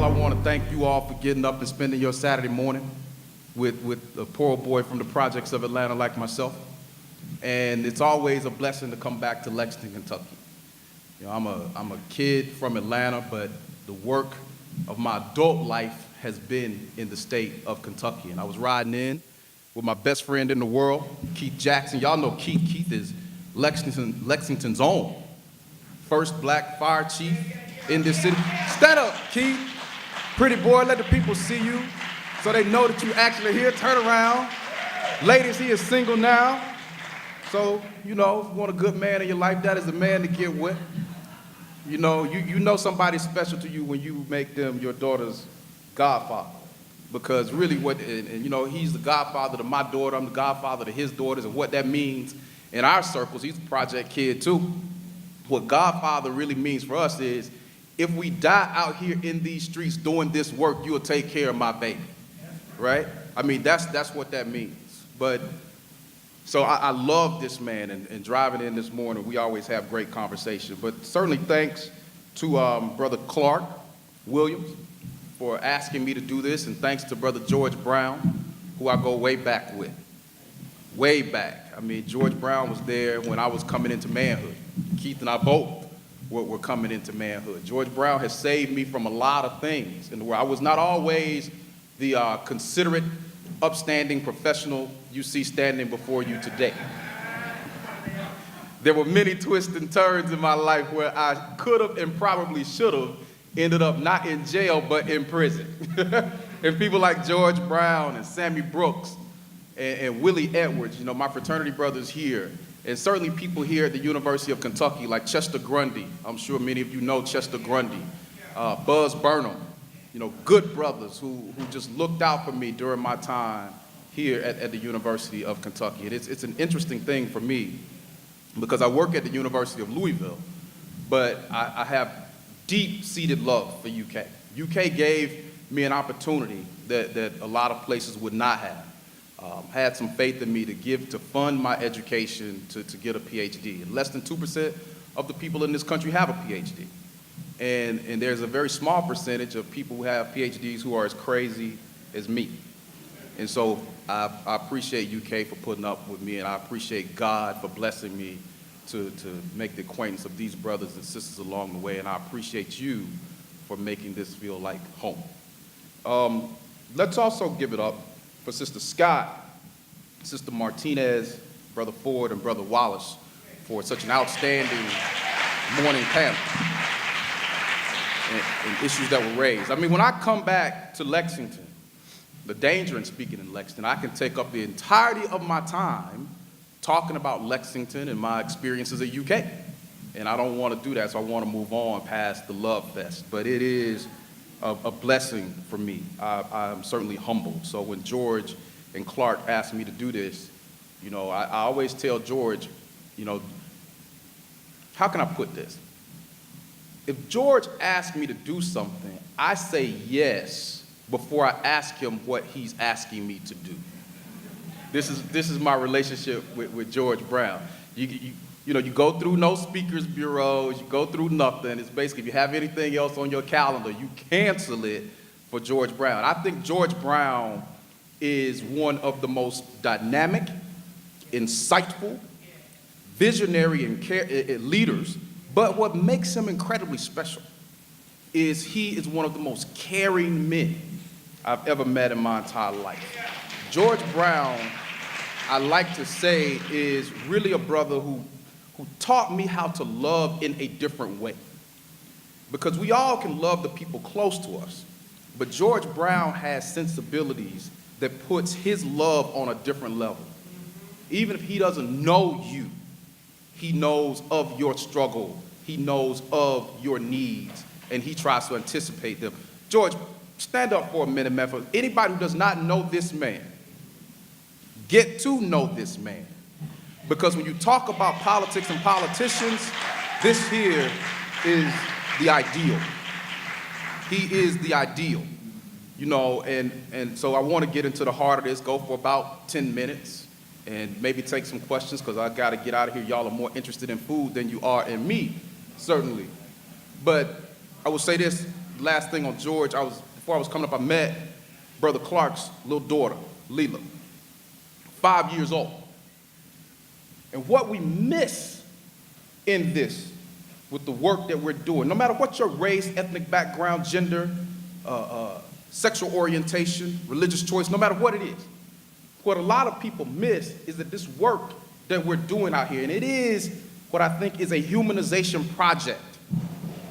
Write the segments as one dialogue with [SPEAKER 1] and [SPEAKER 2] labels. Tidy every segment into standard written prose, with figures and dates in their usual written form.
[SPEAKER 1] all, I want to thank you all for getting up and spending your Saturday morning with a poor boy from the projects of Atlanta like myself. And it's always a blessing to come back to Lexington, Kentucky. You know, I'm a kid from Atlanta, but the work of my adult life has been in the state of Kentucky. And I was riding in with my best friend in the world, Keith Jackson. Y'all know Keith. Keith is Lexington's own first black fire chief in this city. Stand up, Keith. Pretty boy, let the people see you so they know that you actually here. Turn around. Ladies, he is single now. So, you know, if you want a good man in your life, that is the man to get with. You know somebody special to you when you make them your daughter's godfather. Because really and you know, he's the godfather to my daughter, I'm the godfather to his daughters, and what that means in our circles, he's a project kid too. What godfather really means for us is, if we die out here in these streets doing this work, you'll take care of my baby, right? I mean, that's what that means. But, so I love this man, and driving in this morning, we always have great conversation. But certainly thanks to Brother Clark Williams for asking me to do this, and thanks to Brother George Brown, who I go way back with. Way back. I mean, George Brown was there when I was coming into manhood. Keith and I both were coming into manhood. George Brown has saved me from a lot of things, and where I was not always the considerate, upstanding professional you see standing before you today. There were many twists and turns in my life where I could have and probably should have ended up not in jail, but in prison. And people like George Brown and Sammy Brooks and Willie Edwards, you know, my fraternity brothers here, and certainly people here at the University of Kentucky like Chester Grundy. I'm sure many of you know Chester Grundy, Buzz Burnham, you know, good brothers who just looked out for me during my time here at the University of Kentucky. And it's an interesting thing for me because I work at the University of Louisville, but I have deep-seated love for UK. UK gave me an opportunity that a lot of places would not have. Had some faith in me to fund my education to get a PhD. And less than 2% of the people in this country have a PhD. And there's a very small percentage of people who have PhDs who are as crazy as me. And so I appreciate UK for putting up with me, and I appreciate God for blessing me to make the acquaintance of these brothers and sisters along the way, and I appreciate you for making this feel like home. Let's also give it up for Sister Scott, Sister Martinez, Brother Ford, and Brother Wallace for such an outstanding morning panel and issues that were raised. I mean, when I come back to Lexington, the danger in speaking in Lexington, I can take up the entirety of my time talking about Lexington and my experiences at UK. And I don't want to do that, so I want to move on past the love fest. But it is a blessing for me. I'm certainly humbled. So when George and Clark asked me to do this, you know, I always tell George, you know, how can I put this? If George asked me to do something, I say yes before I ask him what he's asking me to do. This is my relationship with George Brown. You know, you go through no speakers bureaus, you go through nothing. It's basically, if you have anything else on your calendar, you cancel it for George Brown. I think George Brown is one of the most dynamic, insightful, visionary leaders, but what makes him incredibly special is he is one of the most caring men I've ever met in my entire life. George Brown, I like to say, is really a brother who taught me how to love in a different way. Because we all can love the people close to us, but George Brown has sensibilities that puts his love on a different level. Even if he doesn't know you, he knows of your struggle, he knows of your needs, and he tries to anticipate them. George, stand up for a minute, man. For anybody who does not know this man, get to know this man. Because when you talk about politics and politicians, this here is the ideal. He is the ideal. You know, and so I want to get into the heart of this, go for about 10 minutes, and maybe take some questions, because I got to get out of here. Y'all are more interested in food than you are in me, certainly. But I will say this, last thing on George, before I was coming up, I met Brother Clark's little daughter, Leela, 5 years old. And what we miss in this, with the work that we're doing, no matter what your race, ethnic background, gender, sexual orientation, religious choice, no matter what it is, what a lot of people miss is that this work that we're doing out here, and it is what I think is a humanization project,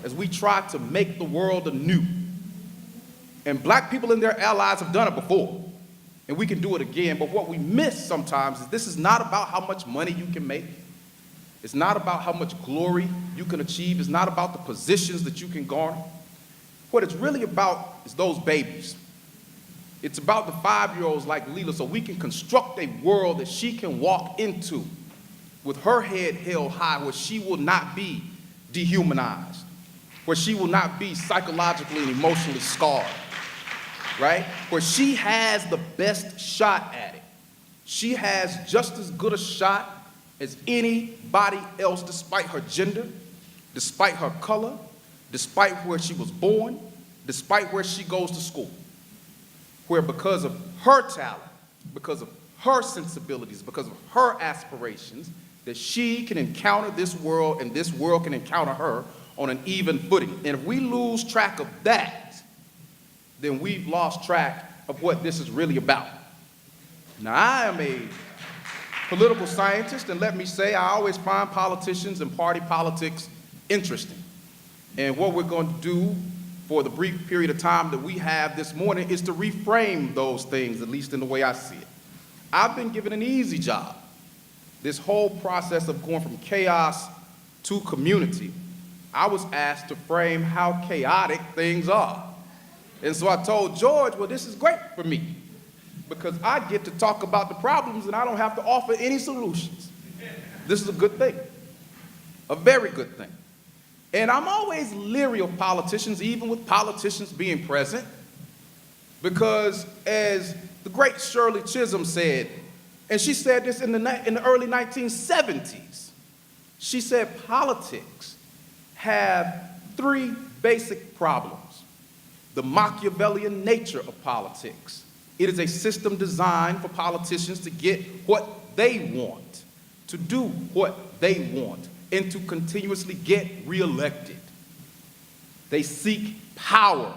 [SPEAKER 1] as we try to make the world anew. And black people and their allies have done it before, and we can do it again. But what we miss sometimes is this is not about how much money you can make. It's not about how much glory you can achieve. It's not about the positions that you can garner. What it's really about is those babies. It's about the 5-year-olds like Leela, so we can construct a world that she can walk into with her head held high, where she will not be dehumanized, where she will not be psychologically and emotionally scarred, right? Where she has the best shot at it. She has just as good a shot as anybody else, despite her gender, despite her color, despite where she was born, despite where she goes to school. Where because of her talent, because of her sensibilities, because of her aspirations, that she can encounter this world and this world can encounter her on an even footing. And if we lose track of that, then we've lost track of what this is really about. Now, I am a political scientist, and let me say, I always find politicians and party politics interesting. And what we're going to do for the brief period of time that we have this morning is to reframe those things, at least in the way I see it. I've been given an easy job. This whole process of going from chaos to community, I was asked to frame how chaotic things are. And so I told George, well, this is great for me, because I get to talk about the problems and I don't have to offer any solutions. This is a good thing, a very good thing. And I'm always leery of politicians, even with politicians being present, because as the great Shirley Chisholm said, and she said this in the early 1970s, she said politics have 3 basic problems. The Machiavellian nature of politics. It is a system designed for politicians to get what they want, to do what they want, and to continuously get reelected. They seek power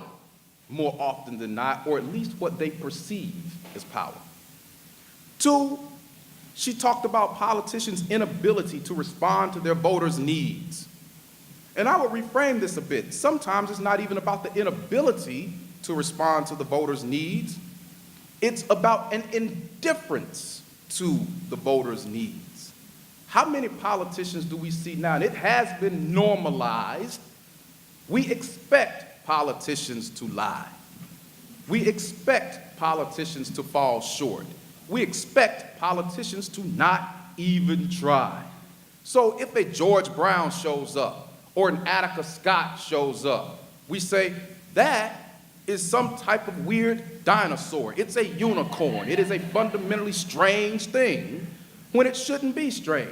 [SPEAKER 1] more often than not, or at least what they perceive as power. 2, she talked about politicians' inability to respond to their voters' needs. And I would reframe this a bit. Sometimes it's not even about the inability to respond to the voters' needs. It's about an indifference to the voters' needs. How many politicians do we see now? And it has been normalized. We expect politicians to lie. We expect politicians to fall short. We expect politicians to not even try. So if a George Brown shows up or an Attica Scott shows up, we say that is some type of weird dinosaur. It's a unicorn. It is a fundamentally strange thing when it shouldn't be strange.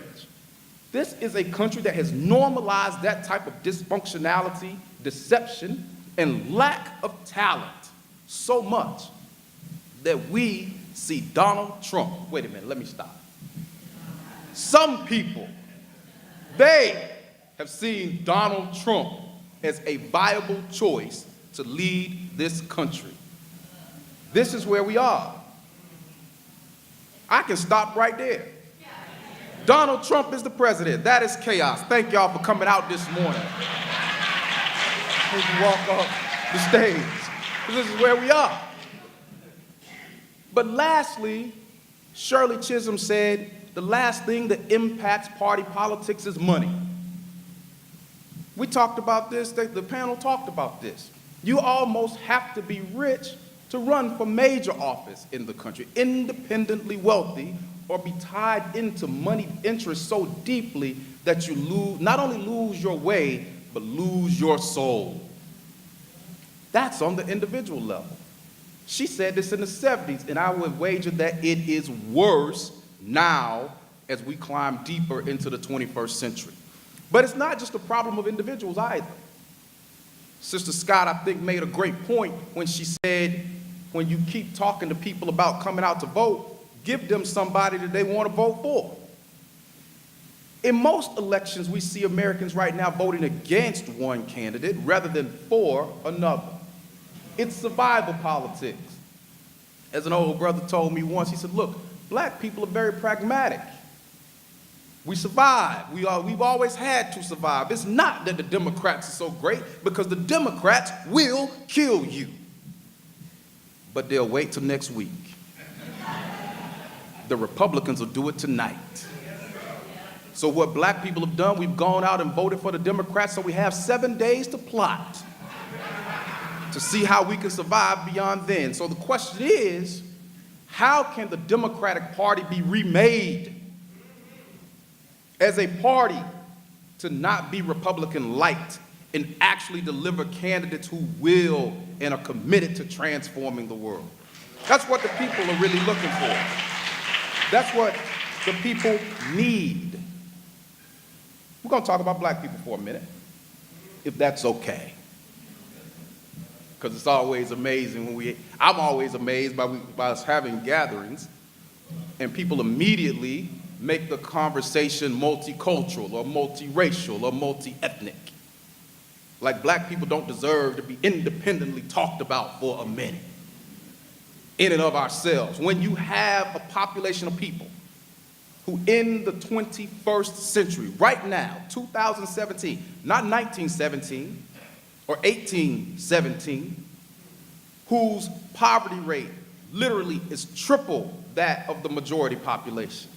[SPEAKER 1] This is a country that has normalized that type of dysfunctionality, deception, and lack of talent so much that we see Donald Trump. Wait a minute, let me stop. Some people, they have seen Donald Trump as a viable choice to lead this country. This is where we are. I can stop right there. Donald Trump is the president. That is chaos. Thank y'all for coming out this morning. Please walk off the stage. This is where we are. But lastly, Shirley Chisholm said, the last thing that impacts party politics is money. We talked about this, the panel talked about this. You almost have to be rich to run for major office in the country, independently wealthy, or be tied into money interests so deeply that you not only lose your way, but lose your soul. That's on the individual level. She said this in the 70s, and I would wager that it is worse now as we climb deeper into the 21st century. But it's not just a problem of individuals either. Sister Scott, I think, made a great point when she said, when you keep talking to people about coming out to vote, give them somebody that they want to vote for. In most elections, we see Americans right now voting against one candidate rather than for another. It's survival politics. As an old brother told me once, he said, look, black people are very pragmatic. We survive. We've always had to survive. It's not that the Democrats are so great, because the Democrats will kill you. But they'll wait till next week. The Republicans will do it tonight. So what black people have done, we've gone out and voted for the Democrats, so we have 7 days to plot to see how we can survive beyond then. So the question is, how can the Democratic Party be remade as a party to not be Republican-light and actually deliver candidates who will and are committed to transforming the world? That's what the people are really looking for. That's what the people need. We're going to talk about black people for a minute, if that's okay. Because it's always amazing when I'm always amazed by us having gatherings and people immediately make the conversation multicultural or multiracial or multi-ethnic. Like black people don't deserve to be independently talked about for a minute, in and of ourselves. When you have a population of people who in the 21st century, right now, 2017, not 1917 or 1817, whose poverty rate literally is triple that of the majority population.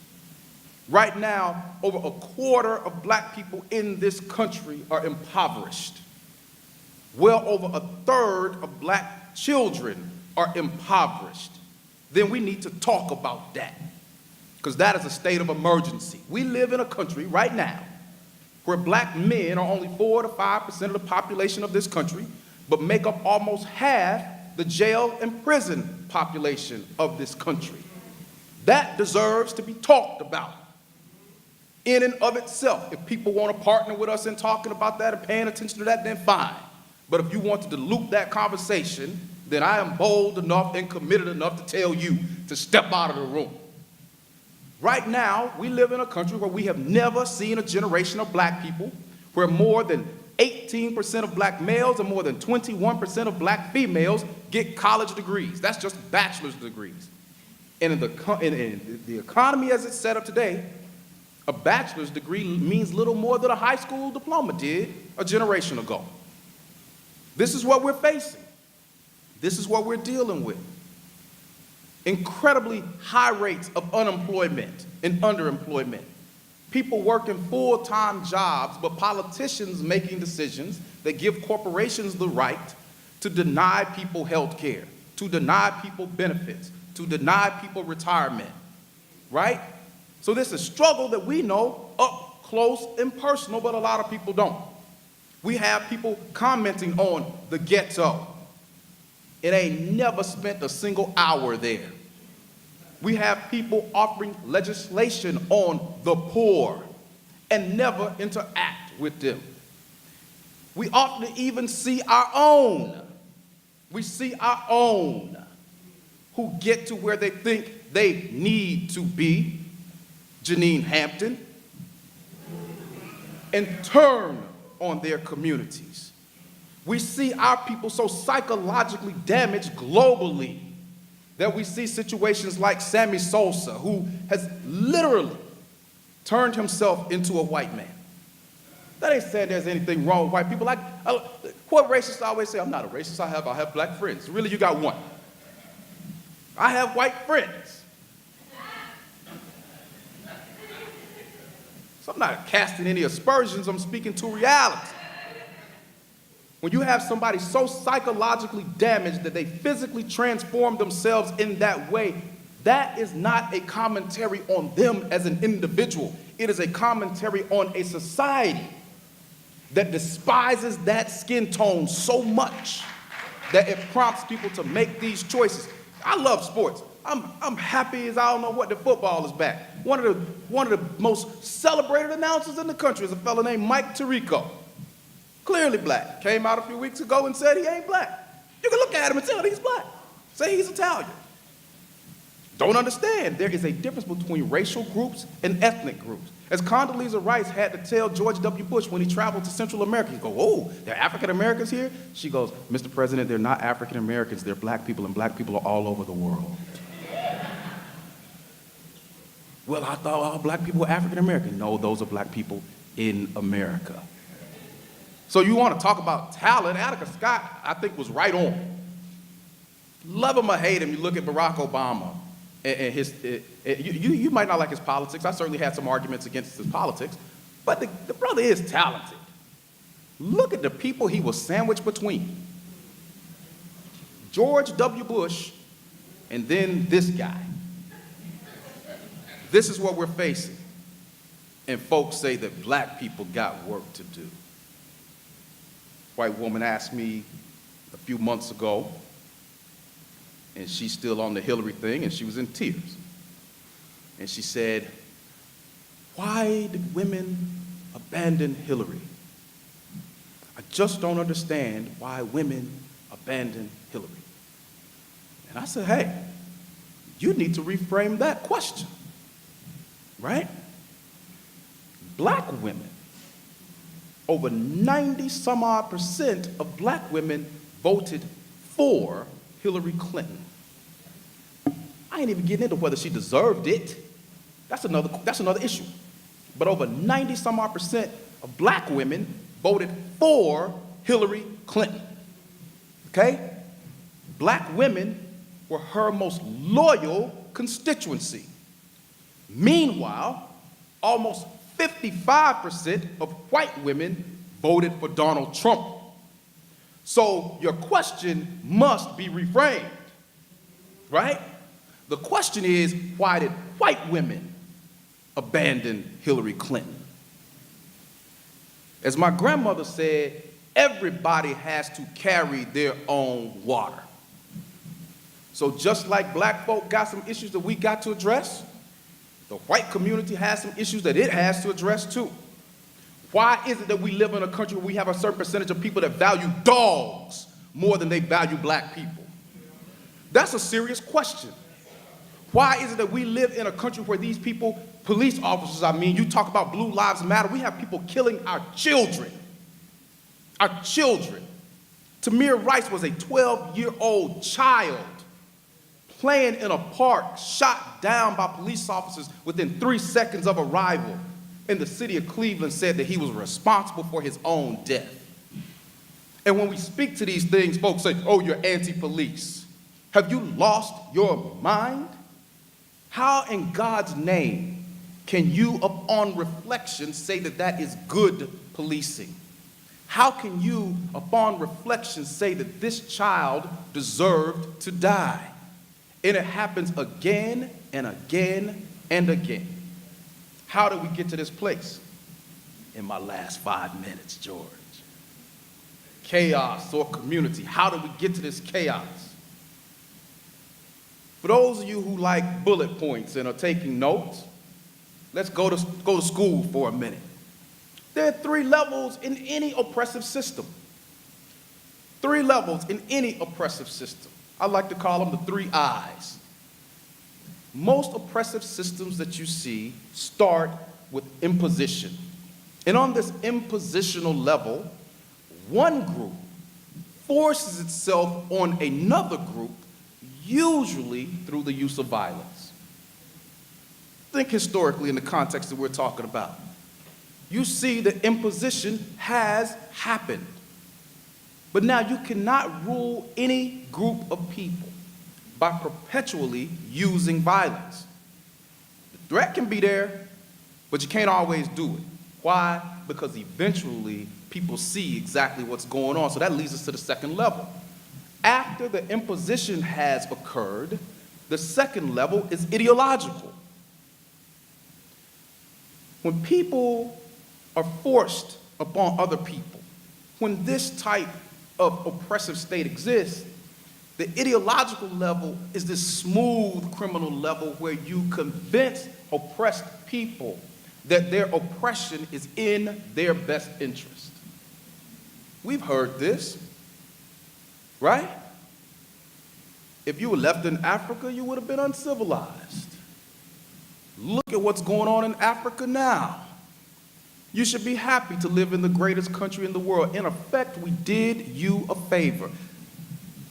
[SPEAKER 1] Right now, over a quarter of black people in this country are impoverished. Well over a third of black children are impoverished. Then we need to talk about that, because that is a state of emergency. We live in a country right now where black men are only 4 to 5% of the population of this country, but make up almost half the jail and prison population of this country. That deserves to be talked about in and of itself. If people want to partner with us in talking about that and paying attention to that, then fine. But if you want to dilute that conversation, then I am bold enough and committed enough to tell you to step out of the room. Right now, we live in a country where we have never seen a generation of black people where more than 18% of black males and more than 21% of black females get college degrees. That's just bachelor's degrees. And in the economy as it's set up today, a bachelor's degree means little more than a high school diploma did a generation ago. This is what we're facing. This is what we're dealing with. Incredibly high rates of unemployment and underemployment. People working full-time jobs, but politicians making decisions that give corporations the right to deny people health care, to deny people benefits, to deny people retirement, right? So this is a struggle that we know up close and personal, but a lot of people don't. We have people commenting on the ghetto. It ain't never spent a single hour there. We have people offering legislation on the poor and never interact with them. We often even see our own. We see our own who get to where they think they need to be, Janine Hampton, and turn on their communities. We see our people so psychologically damaged globally that we see situations like Sammy Sosa, who has literally turned himself into a white man. That ain't saying there's anything wrong with white people. What racists always say, I'm not a racist, I have black friends. Really, you got one. I have white friends. So I'm not casting any aspersions, I'm speaking to reality. When you have somebody so psychologically damaged that they physically transform themselves in that way, that is not a commentary on them as an individual. It is a commentary on a society that despises that skin tone so much that it prompts people to make these choices. I love sports. I'm happy as I don't know what the football is back. One of the most celebrated announcers in the country is a fellow named Mike Tirico. Clearly black. Came out a few weeks ago and said he ain't black. You can look at him and tell he's black. Say he's Italian. Don't understand. There is a difference between racial groups and ethnic groups. As Condoleezza Rice had to tell George W. Bush when he traveled to Central America, he go, oh, there are African Americans here? She goes, Mr. President, they're not African Americans, they're black people, and black people are all over the world. Well, I thought all black people were African American. No, those are black people in America. So you want to talk about talent? Attica Scott, I think, was right on. Love him or hate him, you look at Barack Obama and you might not like his politics. I certainly had some arguments against his politics, but the brother is talented. Look at the people he was sandwiched between. George W. Bush and then this guy. This is what we're facing. And folks say that black people got work to do. White woman asked me a few months ago, and she's still on the Hillary thing, and she was in tears. And she said, why did women abandon Hillary? I just don't understand why women abandon Hillary. And I said, hey, you need to reframe that question, right? Black women, over 90-some-odd% of black women voted for Hillary Clinton. I ain't even getting into whether she deserved it. That's another issue. But over 90-some-odd% of black women voted for Hillary Clinton. Okay? Black women were her most loyal constituency. Meanwhile, almost 55% of white women voted for Donald Trump. So your question must be reframed, right? The question is, why did white women abandon Hillary Clinton? As my grandmother said, everybody has to carry their own water. So just like black folk got some issues that we got to address, the white community has some issues that it has to address too. Why is it that we live in a country where we have a certain percentage of people that value dogs more than they value black people? That's a serious question. Why is it that we live in a country where these people, police officers, you talk about Blue Lives Matter, we have people killing our children. Our children. Tamir Rice was a 12-year-old child playing in a park, shot down by police officers within 3 seconds of arrival. And the city of Cleveland said that he was responsible for his own death. And when we speak to these things, folks say, oh, you're anti-police. Have you lost your mind? How in God's name can you, upon reflection, say that that is good policing? How can you, upon reflection, say that this child deserved to die? And it happens again and again and again. How did we get to this place? In my last 5 minutes, George. Chaos or community. How did we get to this chaos? For those of you who like bullet points and are taking notes, let's go to school for a minute. There are 3 levels in any oppressive system. 3 levels in any oppressive system. I like to call them the 3 I's. Most oppressive systems that you see start with imposition. And on this impositional level, one group forces itself on another group, usually through the use of violence. Think historically in the context that we're talking about. You see that imposition has happened. But now you cannot rule any group of people by perpetually using violence. The threat can be there, but you can't always do it. Why? Because eventually people see exactly what's going on. So that leads us to the second level. After the imposition has occurred, the second level is ideological. When people are forced upon other people, when this type of oppressive state exists, the ideological level is this smooth criminal level where you convince oppressed people that their oppression is in their best interest. We've heard this, right? If you were left in Africa, you would have been uncivilized. Look at what's going on in Africa now. You should be happy to live in the greatest country in the world. In effect, we did you a favor.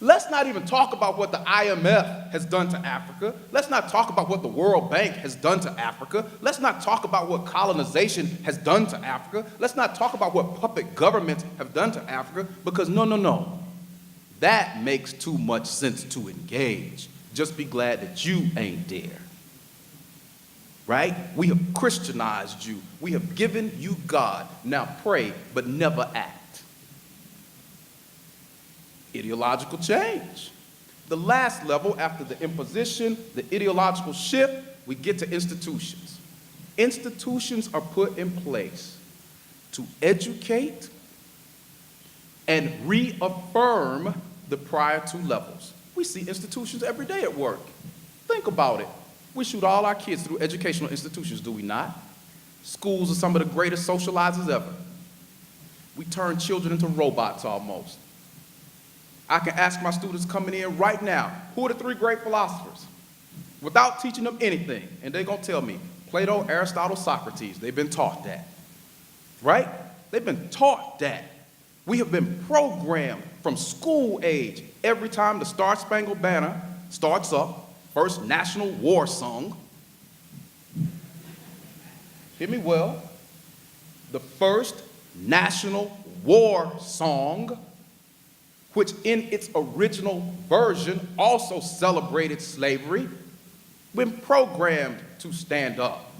[SPEAKER 1] Let's not even talk about what the IMF has done to Africa. Let's not talk about what the World Bank has done to Africa. Let's not talk about what colonization has done to Africa. Let's not talk about what puppet governments have done to Africa, because no. That makes too much sense to engage. Just be glad that you ain't there. Right? We have Christianized you. We have given you God. Now pray, but never act. Ideological change. The last level, after the imposition, the ideological shift, we get to institutions. Institutions are put in place to educate and reaffirm the prior two levels. We see institutions every day at work. Think about it. We shoot all our kids through educational institutions, do we not? Schools are some of the greatest socializers ever. We turn children into robots almost. I can ask my students coming in right now, who are the three great philosophers? Without teaching them anything, and they're going to tell me, Plato, Aristotle, Socrates. They've been taught that, right? They've been taught that. We have been programmed from school age. Every time the Star Spangled Banner starts up, first national war song. Hear me well. The first national war song, which in its original version also celebrated slavery, been programmed to stand up.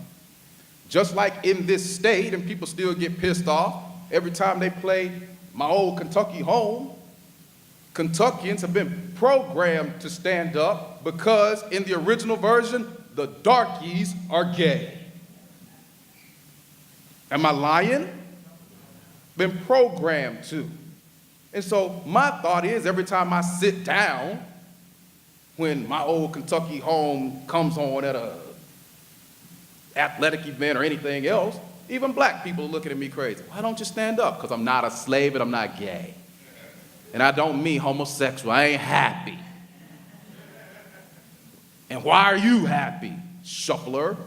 [SPEAKER 1] Just like in this state, and people still get pissed off every time they play My Old Kentucky Home, Kentuckians have been programmed to stand up because in the original version, the darkies are gay. Am I lying? Been programmed to. And so my thought is, every time I sit down, when My Old Kentucky Home comes on at a athletic event or anything else, even black people are looking at me crazy. Why don't you stand up? Because I'm not a slave and I'm not gay. And I don't mean homosexual. I ain't happy. And why are you happy, shuffler?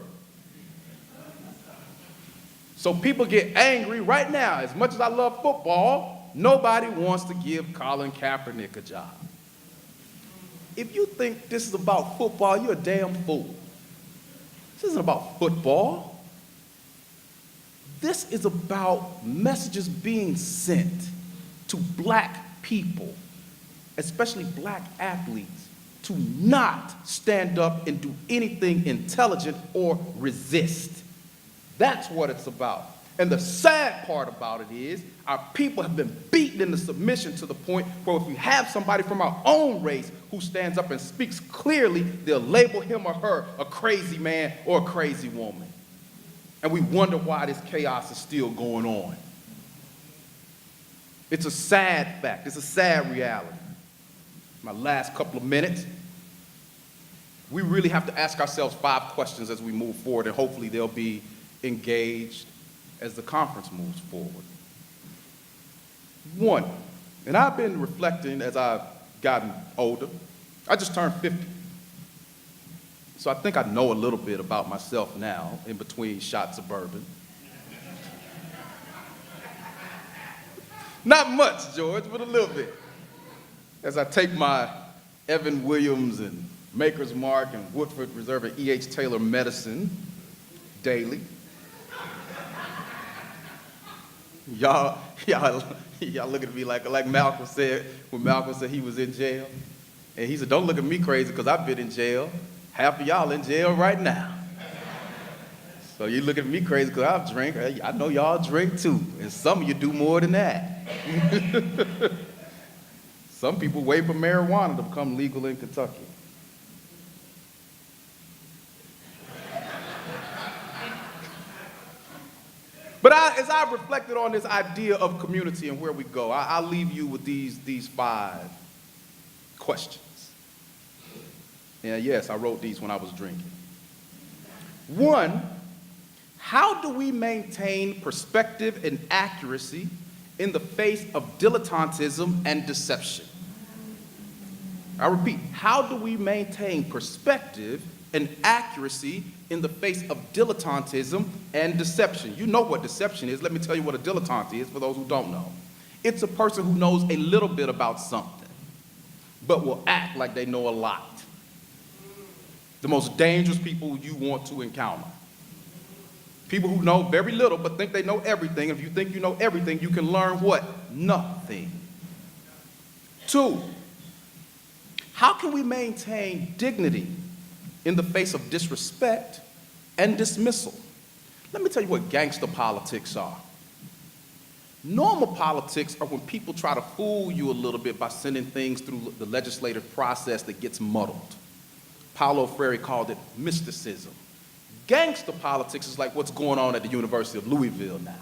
[SPEAKER 1] So people get angry right now. As much as I love football, nobody wants to give Colin Kaepernick a job. If you think this is about football, you're a damn fool. This isn't about football. This is about messages being sent to black people, especially black athletes, to not stand up and do anything intelligent or resist. That's what it's about. And the sad part about it is our people have been beaten into submission to the point where if we have somebody from our own race who stands up and speaks clearly, they'll label him or her a crazy man or a crazy woman. And we wonder why this chaos is still going on. It's a sad fact. It's a sad reality. My last couple of minutes. We really have to ask ourselves 5 questions as we move forward, and hopefully they'll be engaged as the conference moves forward. 1, and I've been reflecting as I've gotten older. I just turned 50. So I think I know a little bit about myself now in between shots of bourbon. Not much, George, but a little bit. As I take my Evan Williams and Maker's Mark and Woodford Reserve and E.H. Taylor medicine daily. Y'all look at me like Malcolm said when Malcolm said he was in jail. And he said, don't look at me crazy because I've been in jail. Half of y'all in jail right now. So you look at me crazy because I drink. I know y'all drink too. And some of you do more than that. Some people wait for marijuana to become legal in Kentucky. But as I've reflected on this idea of community and where we go, I'll leave you with these 5 questions. And yes, I wrote these when I was drinking. 1, how do we maintain perspective and accuracy in the face of dilettantism and deception. I repeat, how do we maintain perspective and accuracy in the face of dilettantism and deception? You know what deception is. Let me tell you what a dilettante is for those who don't know. It's a person who knows a little bit about something, but will act like they know a lot. The most dangerous people you want to encounter. People who know very little but think they know everything. If you think you know everything, you can learn what? Nothing. 2, how can we maintain dignity in the face of disrespect and dismissal? Let me tell you what gangster politics are. Normal politics are when people try to fool you a little bit by sending things through the legislative process that gets muddled. Paulo Freire called it mysticism. Gangster politics is like what's going on at the University of Louisville now,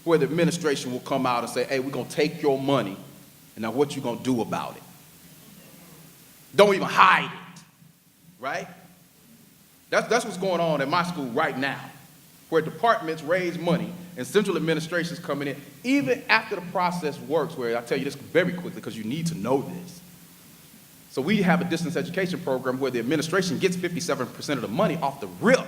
[SPEAKER 1] where the administration will come out and say, hey, we're going to take your money, and now what you going to do about it? Don't even hide it, right? That's what's going on at my school right now, where departments raise money and central administration's coming in, even after the process works, where I tell you this very quickly because you need to know this. So we have a distance education program where the administration gets 57% of the money off the rip,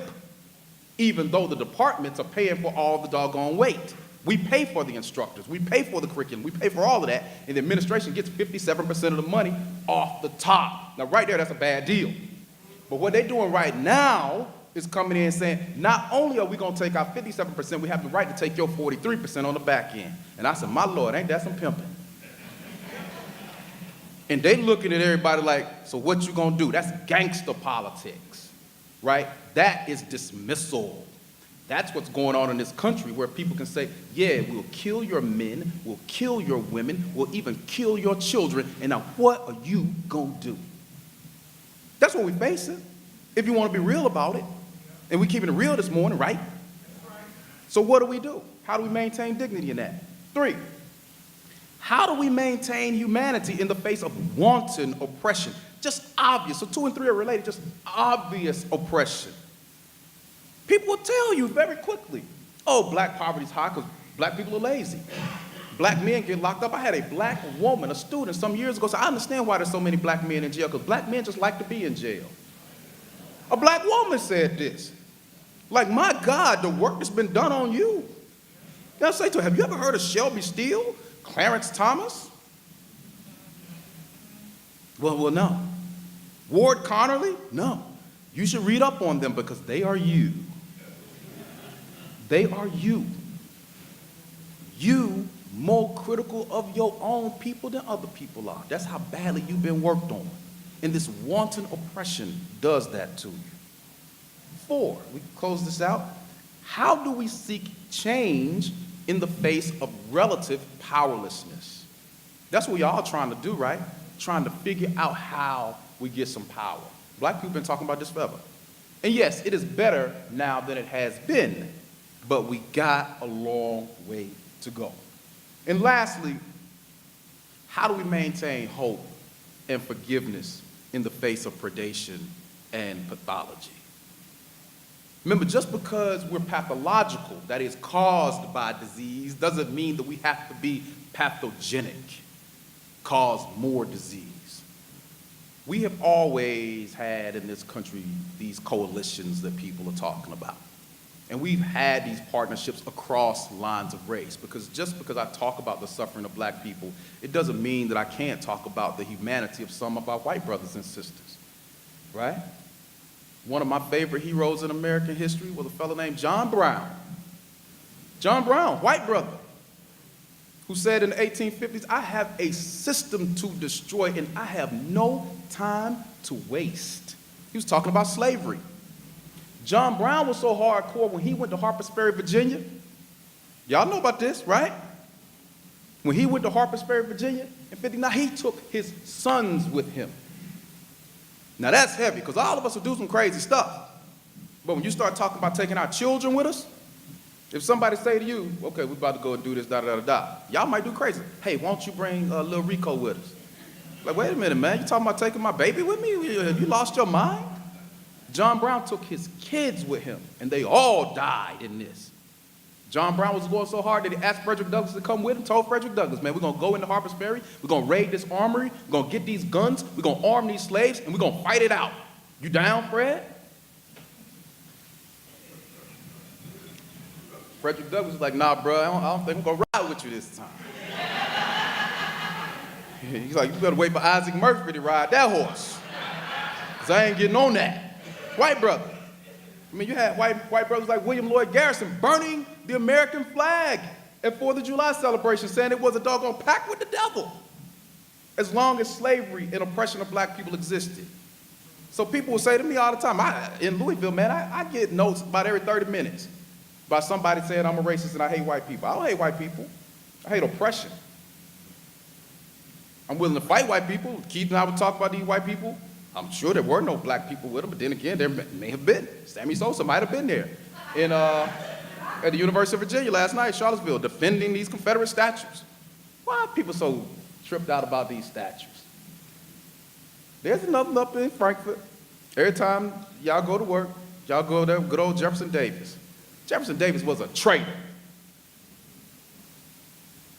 [SPEAKER 1] even though the departments are paying for all the doggone weight. We pay for the instructors, we pay for the curriculum, we pay for all of that, and the administration gets 57% of the money off the top. Now right there, that's a bad deal. But what they're doing right now is coming in and saying, not only are we gonna take our 57%, we have the right to take your 43% on the back end. And I said, my Lord, ain't that some pimping? And they looking at everybody like, so what you gonna do? That's gangster politics, right? That is dismissal. That's what's going on in this country, where people can say, yeah, we'll kill your men, we'll kill your women, we'll even kill your children, and now what are you gonna do? That's what we're facing, if you wanna be real about it. And we're keeping it real this morning, right? So what do? How do we maintain dignity in that? 3, how do we maintain humanity in the face of wanton oppression? Just obvious. So 2 and 3 are related, just obvious oppression. People will tell you very quickly, oh, black poverty's high because black people are lazy. Black men get locked up. I had a black woman, a student, some years ago, say, I understand why there's so many black men in jail, because black men just like to be in jail. A black woman said this. Like, my God, the work that's been done on you. And I say to her, have you ever heard of Shelby Steele? Clarence Thomas? Well, no. Ward Connerly? No. You should read up on them because they are you. They are you. You more critical of your own people than other people are. That's how badly you've been worked on. And this wanton oppression does that to you. 4, we can close this out. How do we seek change in the face of relative powerlessness? That's what we're all trying to do, right? Trying to figure out how we get some power. Black people have been talking about this forever. And yes, it is better now than it has been, but we got a long way to go. And lastly, how do we maintain hope and forgiveness in the face of predation and pathology? Remember, just because we're pathological, that is caused by disease, doesn't mean that we have to be pathogenic, cause more disease. We have always had in this country these coalitions that people are talking about. And we've had these partnerships across lines of race, because just because I talk about the suffering of black people, it doesn't mean that I can't talk about the humanity of some of our white brothers and sisters, right? One of my favorite heroes in American history was a fellow named John Brown. John Brown, white brother, who said in the 1850s, I have a system to destroy and I have no time to waste. He was talking about slavery. John Brown was so hardcore when he went to Harpers Ferry, Virginia. Y'all know about this, right? When he went to Harpers Ferry, Virginia in 59, he took his sons with him. Now that's heavy, because all of us will do some crazy stuff. But when you start talking about taking our children with us, if somebody say to you, okay, we're about to go and do this, da-da-da-da, y'all might do crazy. Hey, why don't you bring little Rico with us? Like, wait a minute, man, you talking about taking my baby with me? You lost your mind? John Brown took his kids with him, and they all died in this. John Brown was going so hard that he asked Frederick Douglass to come with him, told Frederick Douglass, man, we're going to go into Harper's Ferry, we're going to raid this armory, we're going to get these guns, we're going to arm these slaves, and we're going to fight it out. You down, Fred? Frederick Douglass was like, nah, bro, I don't think I'm going to ride with you this time. He's like, you better wait for Isaac Murphy to ride that horse, because I ain't getting on that. White brother. I mean, you had white brothers like William Lloyd Garrison burning the American flag at 4th of July celebration, saying it was a doggone pact with the devil, as long as slavery and oppression of black people existed. So people will say to me all the time, in Louisville, man, I get notes about every 30 minutes by somebody saying I'm a racist and I hate white people. I don't hate white people. I hate oppression. I'm willing to fight white people. Keith and I would talk about these white people. I'm sure there were no black people with them, but then again, there may have been. Sammy Sosa might have been there at the University of Virginia last night, Charlottesville, defending these Confederate statues. Why are people so tripped out about these statues? There's another up in Frankfurt. Every time y'all go to work, y'all go there, good old Jefferson Davis. Jefferson Davis was a traitor.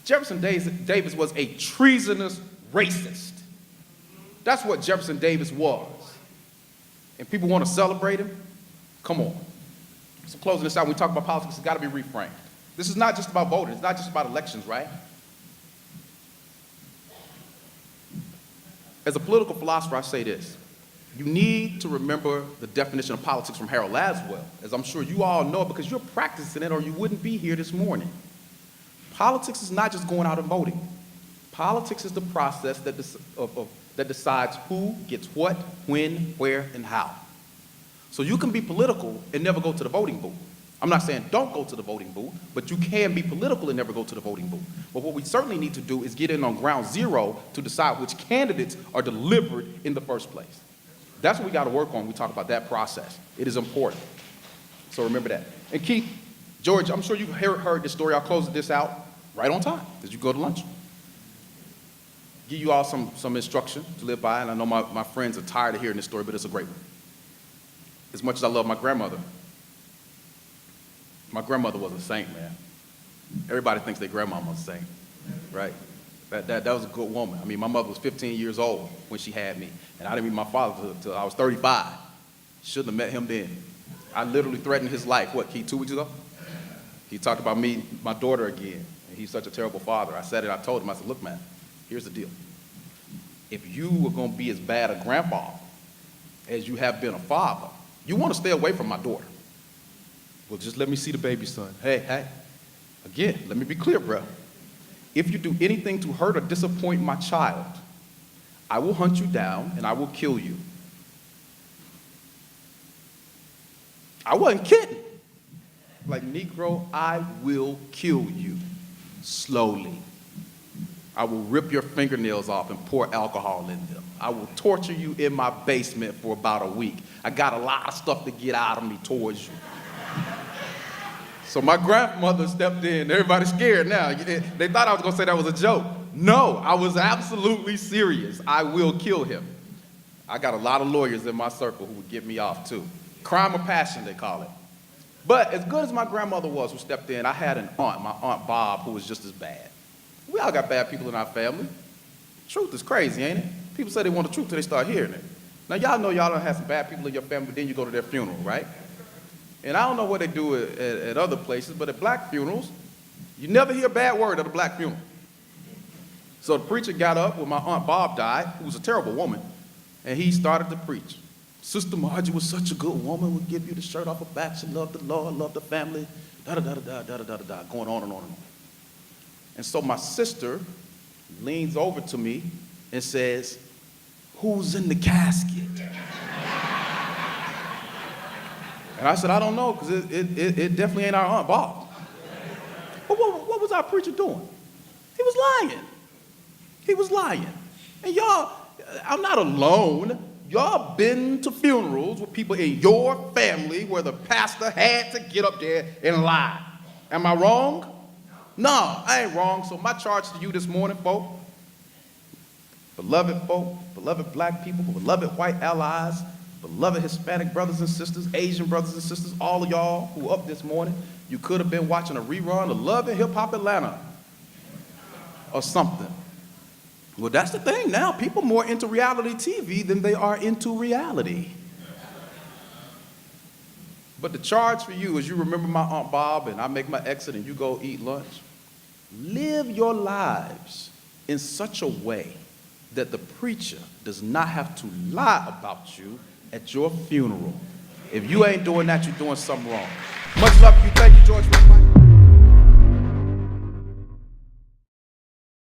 [SPEAKER 1] Jefferson Davis was a treasonous racist. That's what Jefferson Davis was. And people want to celebrate him? Come on. So closing this out, when we talk about politics, it's got to be reframed. This is not just about voting. It's not just about elections, right? As a political philosopher, I say this. You need to remember the definition of politics from Harold Laswell, as I'm sure you all know because you're practicing it or you wouldn't be here this morning. Politics is not just going out and voting. Politics is the process that decides who gets what, when, where, and how. So you can be political and never go to the voting booth. I'm not saying don't go to the voting booth, but you can be political and never go to the voting booth. But what we certainly need to do is get in on ground zero to decide which candidates are delivered in the first place. That's what we got to work on when we talk about that process. It is important. So remember that. And Keith, George, I'm sure you've heard this story. I'll close this out right on time as you go to lunch. Give you all some instruction to live by, and I know my friends are tired of hearing this story, but it's a great one. As much as I love my grandmother was a saint, man. Everybody thinks their grandmama was a saint, right? That was a good woman. I mean, my mother was 15 years old when she had me, and I didn't meet my father until I was 35. Shouldn't have met him then. I literally threatened his life, what, Keith, 2 weeks ago? He talked about me, my daughter again, and he's such a terrible father. I said it, I told him, I said, look, man, here's the deal. If you were going to be as bad a grandpa as you have been a father, you want to stay away from my daughter. Well, just let me see the baby son. Hey, again, let me be clear, bro. If you do anything to hurt or disappoint my child, I will hunt you down and I will kill you. I wasn't kidding. Like, Negro, I will kill you slowly. I will rip your fingernails off and pour alcohol in them. I will torture you in my basement for about a week. I got a lot of stuff to get out of me towards you. So my grandmother stepped in. Everybody's scared now. They thought I was going to say that was a joke. No, I was absolutely serious. I will kill him. I got a lot of lawyers in my circle who would get me off, too. Crime of passion, they call it. But as good as my grandmother was who stepped in, I had an aunt, my Aunt Bob, who was just as bad. We all got bad people in our family. Truth is crazy, ain't it? People say they want the truth till they start hearing it. Now, y'all know y'all don't have some bad people in your family, but then you go to their funeral, right? And I don't know what they do at other places, but at black funerals, you never hear a bad word at a black funeral. So the preacher got up when my Aunt Bob died, who was a terrible woman, and he started to preach. Sister Margie was such a good woman, would give you the shirt off her back. She loved the Lord, loved the family, da-da-da-da-da-da-da-da, going on and on and on. And so my sister leans over to me and says, "Who's in the casket?" And I said, "I don't know, because it definitely ain't our Aunt Bob." But what was our preacher doing? He was lying. He was lying. And y'all, I'm not alone. Y'all been to funerals with people in your family where the pastor had to get up there and lie. Am I wrong? No, I ain't wrong. So my charge to you this morning, folk, beloved black people, beloved white allies, beloved Hispanic brothers and sisters, Asian brothers and sisters, all of y'all who are up this morning, You could have been watching a rerun of Love and Hip Hop Atlanta or something. Well, that's the thing now. People are more into reality TV than they are into reality. But the charge for you is you remember my Aunt Bob and I make my exit and you go eat lunch. Live your lives in such a way that the preacher does not have to lie about you at your funeral. If you ain't doing that, you're doing something wrong. Much love to you. Thank you, George.